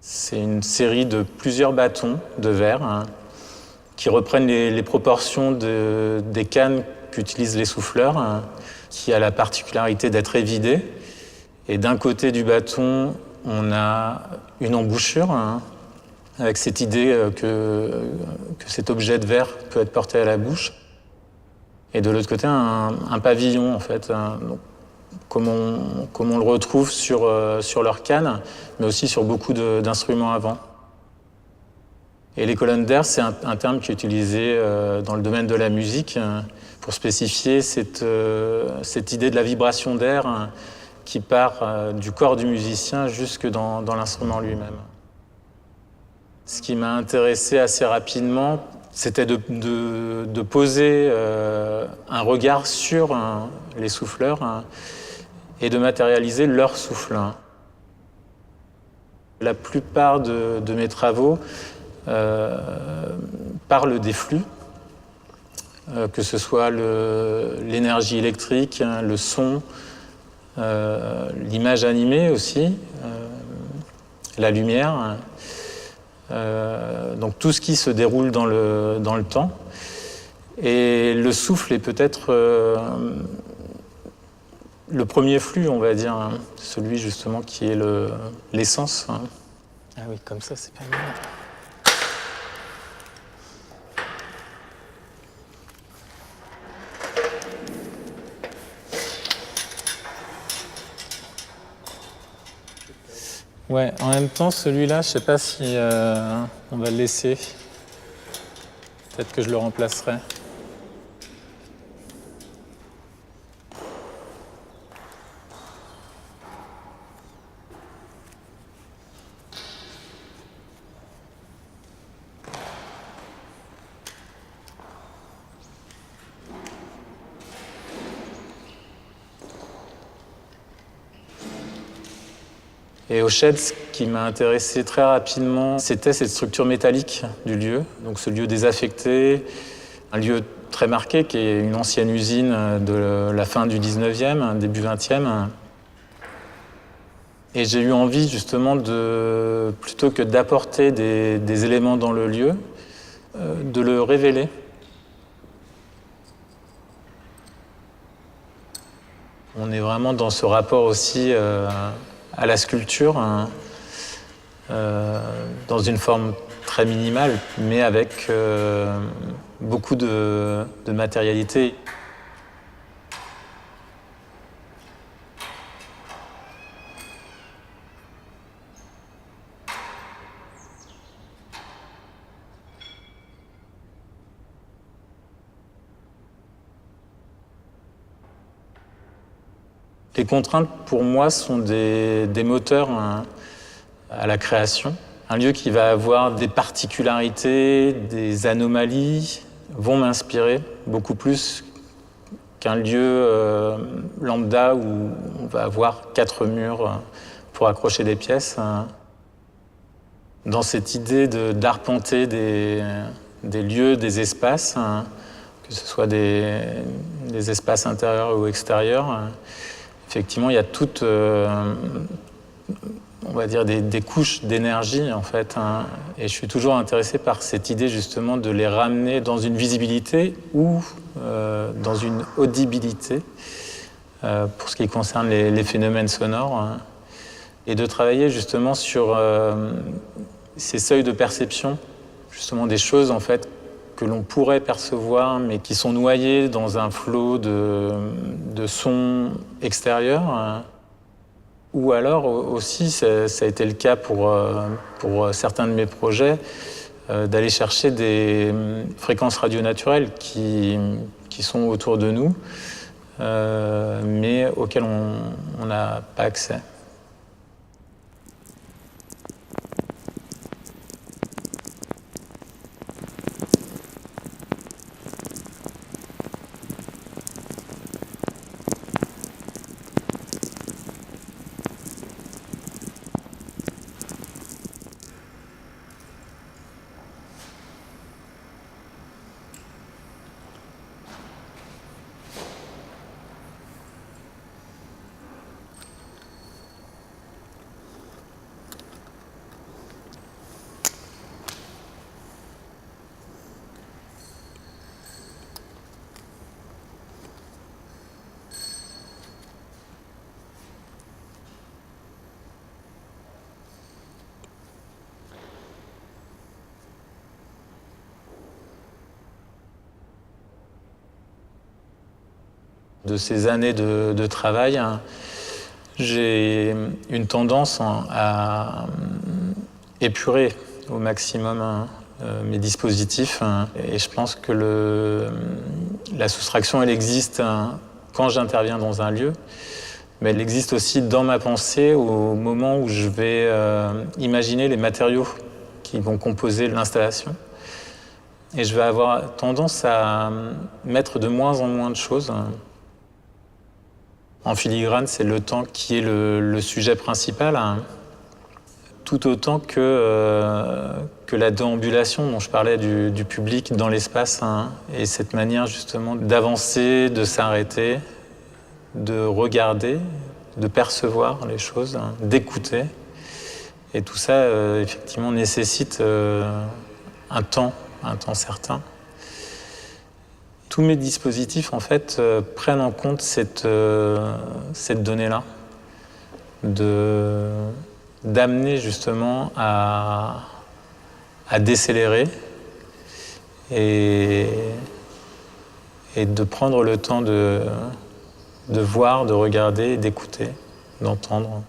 C'est une série de plusieurs bâtons de verre qui reprennent les proportions des cannes qu'utilisent les souffleurs, qui a la particularité d'être évidée. Et d'un côté du bâton, on a une embouchure, avec cette idée que cet objet de verre peut être porté à la bouche. Et de l'autre côté, un pavillon, en fait, donc, comme on le retrouve sur leur canne, mais aussi sur beaucoup d'instruments avant. Et les colonnes d'air, c'est un terme qui est utilisé dans le domaine de la musique pour spécifier cette idée de la vibration d'air qui part du corps du musicien jusque dans l'instrument lui-même. Ce qui m'a intéressé assez rapidement, c'était de poser un regard sur les souffleurs et de matérialiser leur souffle. La plupart de mes travaux parlent des flux, que ce soit l'énergie électrique, le son, l'image animée aussi, la lumière. Donc tout ce qui se déroule dans le temps. Et le souffle est peut-être le premier flux, on va dire, celui justement qui est l'essence. Ah oui, comme ça, c'est pas mal. Ouais, en même temps, celui-là, je sais pas si on va le laisser. Peut-être que je le remplacerai. Et au Shed, ce qui m'a intéressé très rapidement, c'était cette structure métallique du lieu, donc ce lieu désaffecté, un lieu très marqué qui est une ancienne usine de la fin du 19e, début 20e. Et j'ai eu envie justement plutôt que d'apporter des éléments dans le lieu, de le révéler. On est vraiment dans ce rapport aussi à la sculpture, dans une forme très minimale, mais avec beaucoup de matérialité. Les contraintes, pour moi, sont des moteurs à la création. Un lieu qui va avoir des particularités, des anomalies, vont m'inspirer beaucoup plus qu'un lieu lambda où on va avoir 4 murs pour accrocher des pièces. Dans cette idée d'arpenter des lieux, des espaces, que ce soit des espaces intérieurs ou extérieurs, effectivement, il y a toutes, on va dire, des couches d'énergie, en fait. Et je suis toujours intéressé par cette idée, justement, de les ramener dans une visibilité ou dans une audibilité, pour ce qui concerne les phénomènes sonores, et de travailler, justement, sur ces seuils de perception, justement, des choses, en fait, que l'on pourrait percevoir, mais qui sont noyés dans un flot de sons extérieurs. Ou alors aussi, ça a été le cas pour certains de mes projets, d'aller chercher des fréquences radionaturelles qui sont autour de nous, mais auxquelles on n'a pas accès. De ces années de travail, j'ai une tendance à épurer au maximum mes dispositifs. Et je pense que la soustraction, elle existe quand j'interviens dans un lieu, mais elle existe aussi dans ma pensée au moment où je vais imaginer les matériaux qui vont composer l'installation. Et je vais avoir tendance à mettre de moins en moins de choses. En filigrane, c'est le temps qui est le sujet principal, tout autant que la déambulation dont je parlais du public dans l'espace, et cette manière justement d'avancer, de s'arrêter, de regarder, de percevoir les choses, d'écouter. Et tout ça, effectivement, nécessite un temps certain. Tous mes dispositifs, en fait, prennent en compte cette donnée-là, d'amener justement à décélérer et de prendre le temps de voir, de regarder, d'écouter, d'entendre.